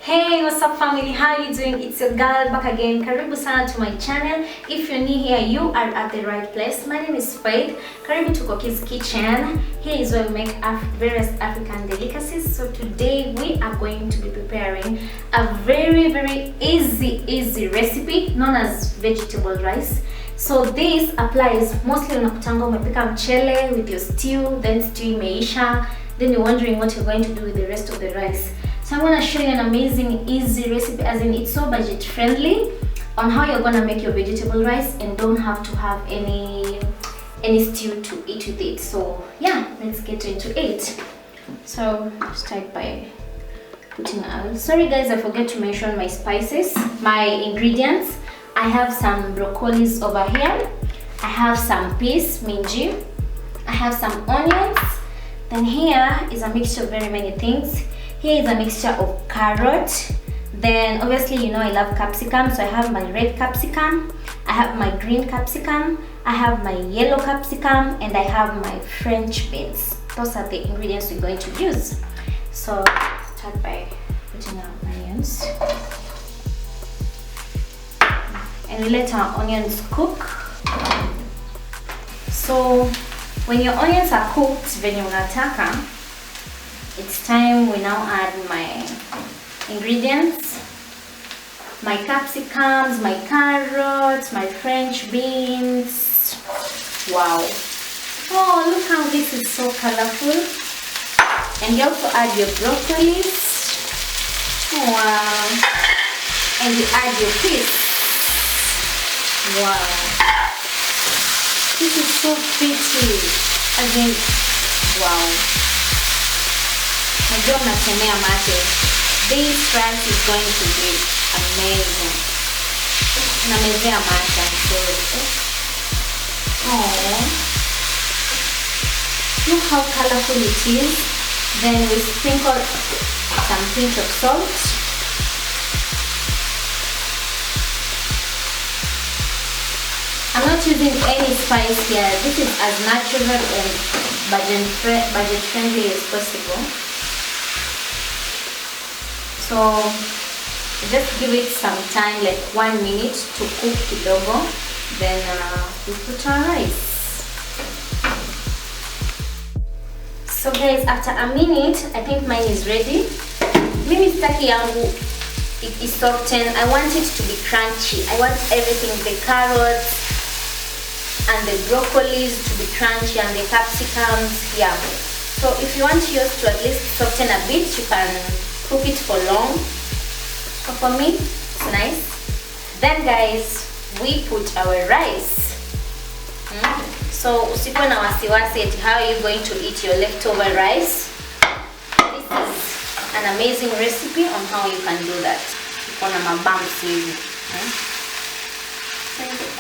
Hey, what's up family? How are you doing? It's your girl back again. Karibu sana to my channel. If you're new here, you are at the right place. My name is Faith. Karibu to Koki's Kitchen. Here is where we make various African delicacies. So today we are going to be preparing a very easy recipe known as vegetable rice. So this applies mostly unakutanga umepika mchele with your stew, then stew imeisha, then you're wondering what you're going to do with the rest of the rice. So I'm going to show you an amazing easy recipe, as in it's so budget friendly, on how you're going to make your vegetable rice and don't have to have any stew to eat with it. So yeah, let's get into it. So start by putting sorry guys, I forget to mention my spices, my ingredients. I have some broccolis over here, I have some peas, minji, I have some onions, then here is a mixture of very many things. Here is a mixture of carrot, then obviously you know I love capsicum, so I have my red capsicum, I have my green capsicum, I have my yellow capsicum, and I have my French beans. Those are the ingredients we're going to use. So start by putting our onions, and we let our onions cook. So when your onions are cooked venye unataka, it's time we now add my ingredients, my capsicums, my carrots, my French beans. Wow. Oh, look how this is so colorful. And you also add your broccolis. Wow. And you add your peas. Wow. This is so pretty. Again, wow. This rice is going to be amazing. Namezea macho, I'm sorry. Oh, look how colorful it is. Then we sprinkle some pinch of salt. I'm not using any spice here. This is as natural and budget friendly as possible. So just give it some time, like 1 minute to cook kidogo. Then we put our rice. So guys, after a minute, I think mine is ready. Mimi sitaki yangu is softened. I want it to be crunchy. I want everything, the carrots and the broccolis to be crunchy and the capsicums. Yeah. So if you want yours to at least soften a bit, you can cook it for long. So for me, it's nice. Then guys, we put our rice. So usikuwe na wasiwasi eti how are you going to eat your leftover rice. This is an amazing recipe on how you can do that. Iko na mabumps hivi.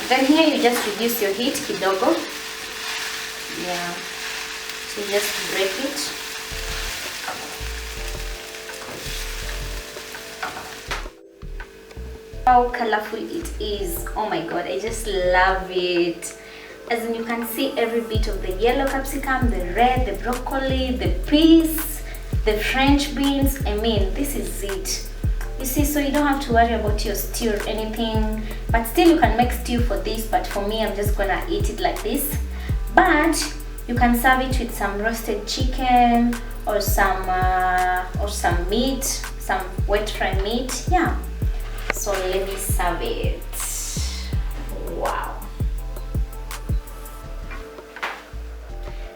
Then here you just reduce your heat kidogo. Yeah. So you just break it. How colorful it is. Oh my god, I just love it. As in, you can see every bit of the yellow capsicum, the red, the broccoli, the peas, the French beans. I mean, this is it. You see, so you don't have to worry about your stew or anything, but still you can make stew for this, but for me I'm just gonna eat it like this. But you can serve it with some roasted chicken or some meat, some wet fried meat. Yeah. So let me serve it. Wow.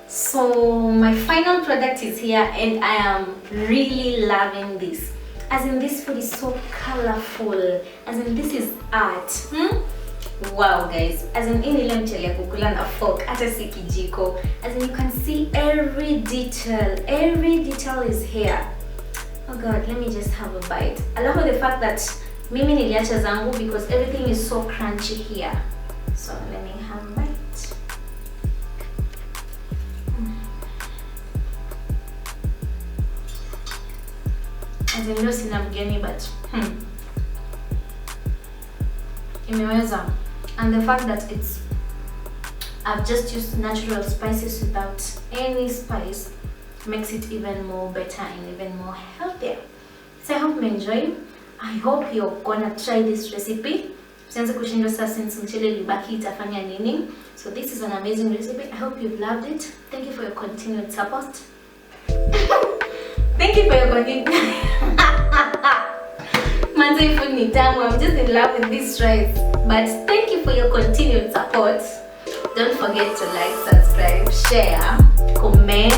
So my final product is here and I am really loving this. As in, this food is so colorful. As in, this is art. Wow guys. As in, ile mchele kukula na fork, hata si kijiko. As in, you can see every detail. Every detail is here. Oh god, let me just have a bite. I love the fact that mimi niliacha zangu because everything is so crunchy here. So let me have a bite. As in, leo sina mgeni but imeweza. And the fact that I've just used natural spices without any spice makes it even more better and even more healthier. So I hope you enjoy. I hope you're gonna try this recipe. Usianze kushindwa sasa since mchele libaki itafanya nini. So this is an amazing recipe. I hope you've loved it. Thank you for your continued support. Thank you for your continued Manze food ni tamu. I'm just in love with this rice. But thank you for your continued support. Don't forget to like, subscribe, share, comment.